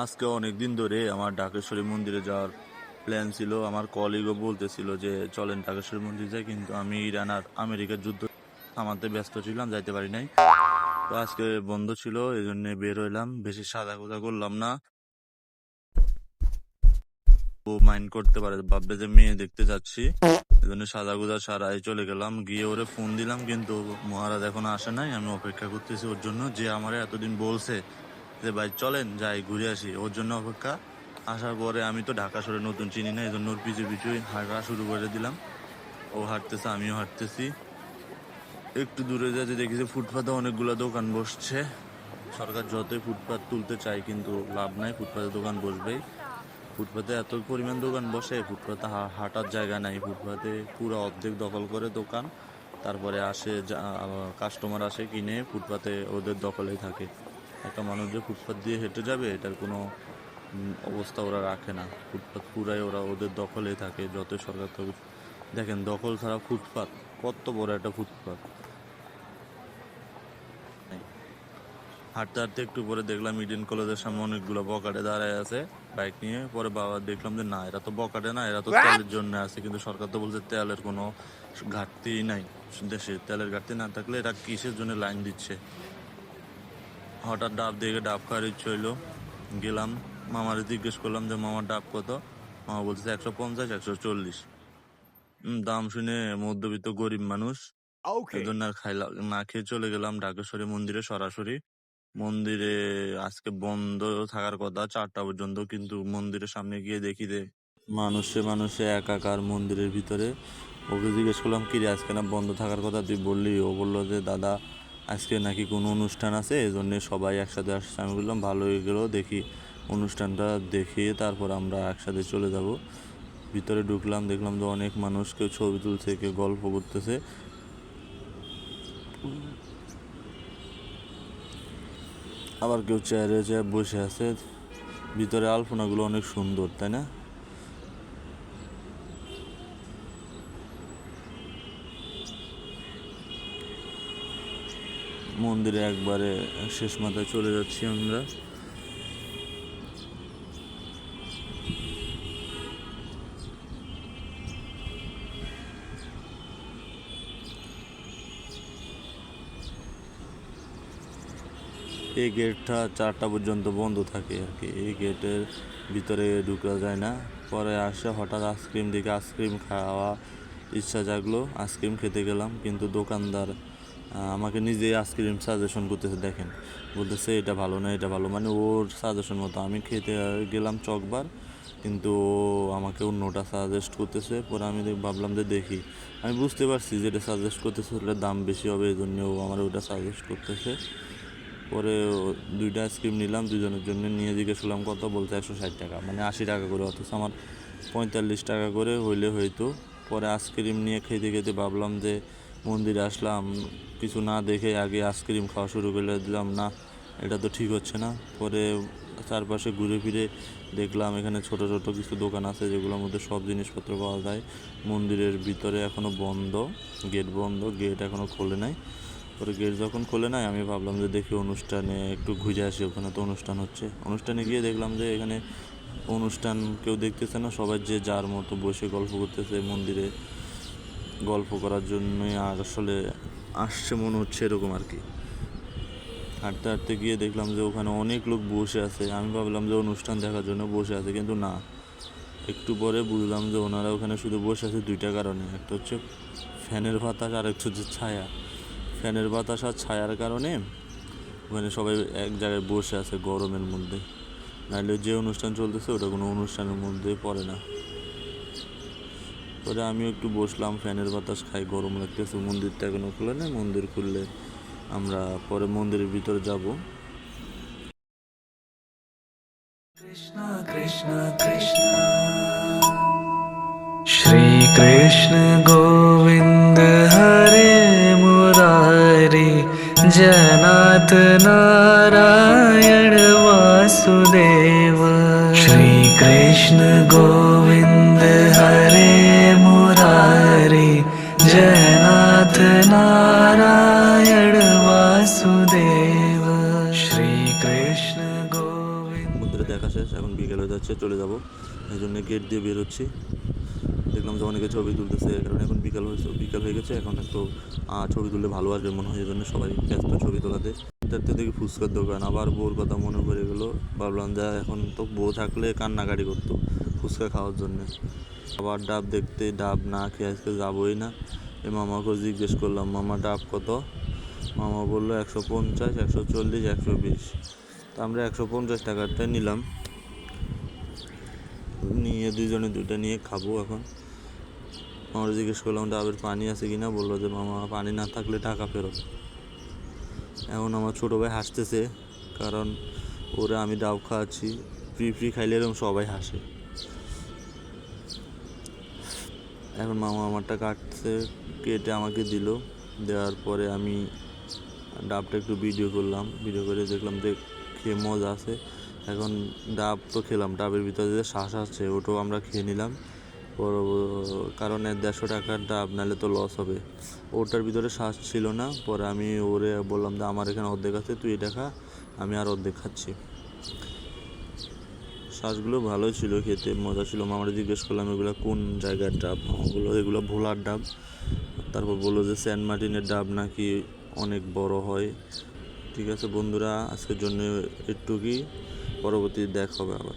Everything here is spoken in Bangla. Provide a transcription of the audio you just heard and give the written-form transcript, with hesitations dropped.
আজকে অনেক দিন ধরে আমার ঢাকেশ্বরী মন্দিরে যাওয়ার প্ল্যান ছিল। আমার কলিগও বলতেছিল যে চলেন ঢাকেশ্বরী মন্দির যাই, কিন্তু আমি ইরান আর আমেরিকার যুদ্ধ থামাতে ব্যস্ত ছিলাম, যাইতে পারি নাই। তো আজকে বন্ধ ছিল, এই জন্য বের হইলাম। বেশি সাদা কোজা করলাম না, ও মাইন্ড করতে পারে, ভাববে যে মেয়ে দেখতে যাচ্ছি। এই জন্য সাদা গোজা ছাড়াই চলে গেলাম। গিয়ে ওরে ফোন দিলাম, কিন্তু মহারাজ এখনো আসে নাই। আমি অপেক্ষা করতেছি ওর জন্য, যে আমারে এতদিন বলছে যে ভাই চলেন যাই ঘুরে আসি, ওর জন্য অপেক্ষা। আসার পরে আমি তো ঢাকা শহরে নতুন চিনি না, এই জন্য ওর পিছু পিছুই হাঁটা শুরু করে দিলাম। ও হাঁটতেছে, আমিও হাঁটতেছি। একটু দূরে যেতে দেখেছি ফুটপাতে অনেকগুলো দোকান বসছে। সরকার যতই ফুটপাত তুলতে চায় কিন্তু লাভ নাই, ফুটপাতে দোকান বসবেই। ফুটপাতে এত পরিমাণ দোকান বসে, ফুটপাতে হাঁটার জায়গা নাই। ফুটপাতে পুরো অর্ধেক দখল করে দোকান, তারপরে আসে কাস্টমার আসে কিনে, ফুটপাতে ওদের দখলেই থাকে। একটা মানুষ যে ফুটপাত দিয়ে হেঁটে যাবে এটার কোনো অবস্থা ওরা রাখে না। ফুটপাত পুরাই ওরা ওদের দখলেই থাকে, যতই সরকার থেকে। দেখেন দখল ছাড়া ফুটপাত, কত বড় একটা ফুটপাত। হাঁটতে হাঁটতে একটু পরে দেখলাম ইডেন কলেজের সামনে অনেকগুলো বকাটে দাঁড়ায় আছে বাইক নিয়ে। পরে বাবা দেখলাম যে না, এরা তো বকাটে না, এরা তো তেলের জন্য আছে। কিন্তু সরকার তো বলছে তেলের কোনো ঘাটতি নাই দেশে, তেলের ঘাটতি না থাকলে এরা কিসের জন্য লাইন দিচ্ছে। হঠাৎ ডাব দেখে ডাব খাওয়ার ইচ্ছে হইলো, গেলাম। মামারে জিজ্ঞেস করলাম যে মামার ডাব কত। মামা বলছে 150, 140। দাম শুনে মধ্যবিত্ত গরিব মানুষ, এই জন্য আর খাইলাম না, খেয়ে চলে গেলাম ঢাকেশ্বরী মন্দিরে সরাসরি। মন্দিরে আজকে বন্ধ থাকার কথা 4টা পর্যন্ত, কিন্তু মন্দিরের সামনে গিয়ে দেখি যে মানুষে মানুষে একাকার মন্দিরের ভিতরে। ওকে জিজ্ঞেস করলাম কিরে আজকে না বন্ধ থাকার কথা তুই বললি? ও বললো যে দাদা আজকে নাকি কোনো অনুষ্ঠান আছে, এই জন্যে সবাই একসাথে আসছে। আমি বললাম ভালো হয়ে গেলো, দেখি অনুষ্ঠানটা দেখে তারপর আমরা একসাথে চলে যাব। ভিতরে ঢুকলাম, দেখলাম যে অনেক মানুষ, কেউ ছবি তুলছে, কেউ গল্প করতেছে, আবার কেউ চেয়ারে চেয়ারে বসে আছে। ভিতরে আলপনাগুলো অনেক সুন্দর, তাই না? মন্দিরে একবারে শেষ মাথায় চলে যাচ্ছি আমরা। এই গেটটা 4টা পর্যন্ত বন্ধ থাকে আর কি, এই গেটের ভিতরে ঢুকা যায় না। পরে আসে হঠাৎ আইসক্রিম দেখে আইসক্রিম খাওয়া ইচ্ছা জাগলো, আইসক্রিম খেতে গেলাম। কিন্তু দোকানদার আমাকে নিজেই আইসক্রিম সাজেশন করতেছে, দেখেন বলতেছে এটা ভালো না, এটা ভালো, মানে ওর সাজেশন মতো। আমি খেতে গেলাম চকবার, কিন্তু ও আমাকে অন্যটা সাজেস্ট করতেছে। পরে আমি ভাবলাম যে দেখি, আমি বুঝতে পারছি যেটা সাজেস্ট করতেছে ওটার দাম বেশি হবে, এই জন্য ও আমার ওটা সাজেস্ট করতেছে। পরে 2টা আইসক্রিম নিলাম দুজনের জন্য, নিয়ে জিজ্ঞেস করলাম কত, বলতে 160 টাকা, মানে 80 টাকা করে। অথচ আমার 45 টাকা করে হইলে হইতো। পরে আইসক্রিম নিয়ে খেতে খেতে ভাবলাম যে মন্দিরে আসলাম, কিছু না দেখে আগে আইসক্রিম খাওয়া শুরু করে দিলাম, না এটা তো ঠিক হচ্ছে না। পরে চারপাশে ঘুরে ফিরে দেখলাম এখানে ছোট ছোট কিছু দোকান আছে যেগুলোর মধ্যে সব জিনিসপত্র পাওয়া যায়। মন্দিরের ভিতরে এখনও বন্ধ, গেট বন্ধ, গেট এখনও খোলে নাই। পরে গেট যখন খোলে নাই আমি ভাবলাম যে দেখি অনুষ্ঠানে একটু ঘুরে আসি, ওখানে তো অনুষ্ঠান হচ্ছে। অনুষ্ঠানে গিয়ে দেখলাম যে এখানে অনুষ্ঠান কেউ দেখতেছে না, সবাই যে যার মতো বসে গল্প করতেছে। মন্দিরে গল্প করার জন্যই আর আসলে আসছে মনে হচ্ছে, এরকম আর কি। হাঁটতে হাঁটতে গিয়ে দেখলাম যে ওখানে অনেক লোক বসে আছে। আমি ভাবলাম যে অনুষ্ঠান দেখার জন্য বসে আছে, কিন্তু না। একটু পরে বুঝলাম যে ওনারা ওখানে শুধু বসে আছে 2টা কারণে, একটা হচ্ছে ফ্যানের বাতাস আর একটা হচ্ছে ছায়া। ফ্যানের বাতাস আর ছায়ার কারণে ওখানে সবাই এক জায়গায় বসে আছে গরমের মধ্যে, নাহলে যে অনুষ্ঠান চলতেছে ওটা কোনো অনুষ্ঠানের মধ্যে পড়ে না। পরে আমিও একটু বসলাম, ফ্যানের বাতাস খাই, গরম লাগতেছে। মন্দিরটা এখনো খুলে নেই, মন্দির খুললে আমরা পরে মন্দিরের ভিতরে যাব। কৃষ্ণ কৃষ্ণ কৃষ্ণ শ্রী কৃষ্ণ গোবিন্দ হরে মুরারি জগন্নাথ নারায়ণ वासुदेव श्री कृष्ण गोविंद हरे मुरारी जगन्नाथ नारायण वासुदेव श्री कृष्ण गोविंद। মন্দিরের দেখা শেষ, এখন বিকেল হয়ে যাচ্ছে, চলে যাব, এই জন্য গেট দিয়ে বের হচ্ছি। দেখলাম যে অনেকে ছবি তুলতেছে, কারণ এখন বিকাল হয়ে গেছে, এখন একটু ছবি তুললে ভালো আসবে মনে হয়, এই জন্য সবাই ব্যস্ত ছবি তোলাতে। তাতে দেখি ফুচকার দোকান, আবার বউর কথা মনে পড়ে গেলো। ভাবলাম যে এখন তো বউ থাকলে কান্নাকাটি করতো ফুচকা খাওয়ার জন্য। আবার ডাব দেখতে, ডাব না খেয়ে আজকে যাবোই না। এই মামাকে জিজ্ঞেস করলাম, মামা ডাব কত? মামা বললো 150, 140, 120। তা আমরা 150 টাকারটাই নিলাম, নিয়ে দুইজনে দুইটা নিয়ে খাবো। এখন মামার জিজ্ঞেস করলাম ডাবের পানি আছে কিনা, বললো যে মামা পানি না থাকলে টাকা ফেরত। এখন আমার ছোটো ভাই হাসতেছে, কারণ ওরা আমি ডাব খাওয়াচ্ছি, ফ্রি খাইলে এরকম সবাই হাসে। এখন মামা আমারটা কাটছে, কেটে আমাকে দিল, দেওয়ার পরে আমি ডাবটা একটু ভিডিও করলাম, ভিডিও করে দেখলাম যে খেয়ে মজা আছে। এখন ডাব তো খেলাম, ডাবের ভিতরে যে শ্বাস আছে ওটাও আমরা খেয়ে নিলাম, কারণ 150 টাকার ডাব, নাহলে তো লস হবে। ওটার ভিতরে শ্বাস ছিল না, পরে আমি ওরে বললাম যে আমার এখানে অর্ধেক আছে, তুই এটা খা, আমি আর অর্ধেক খাচ্ছি। শ্বাসগুলো ভালোই ছিল, খেতে মজা ছিল। মামারা জিজ্ঞেস করলাম এগুলো কোন জায়গার ডাব, মামা বললো এগুলো ভোলার ডাব। তারপর বললো যে সেন্ট মার্টিনের ডাব নাকি অনেক বড় হয়। ঠিক আছে বন্ধুরা, আজকের জন্য একটুকুই, পরবর্তী দেখা হবে আবার।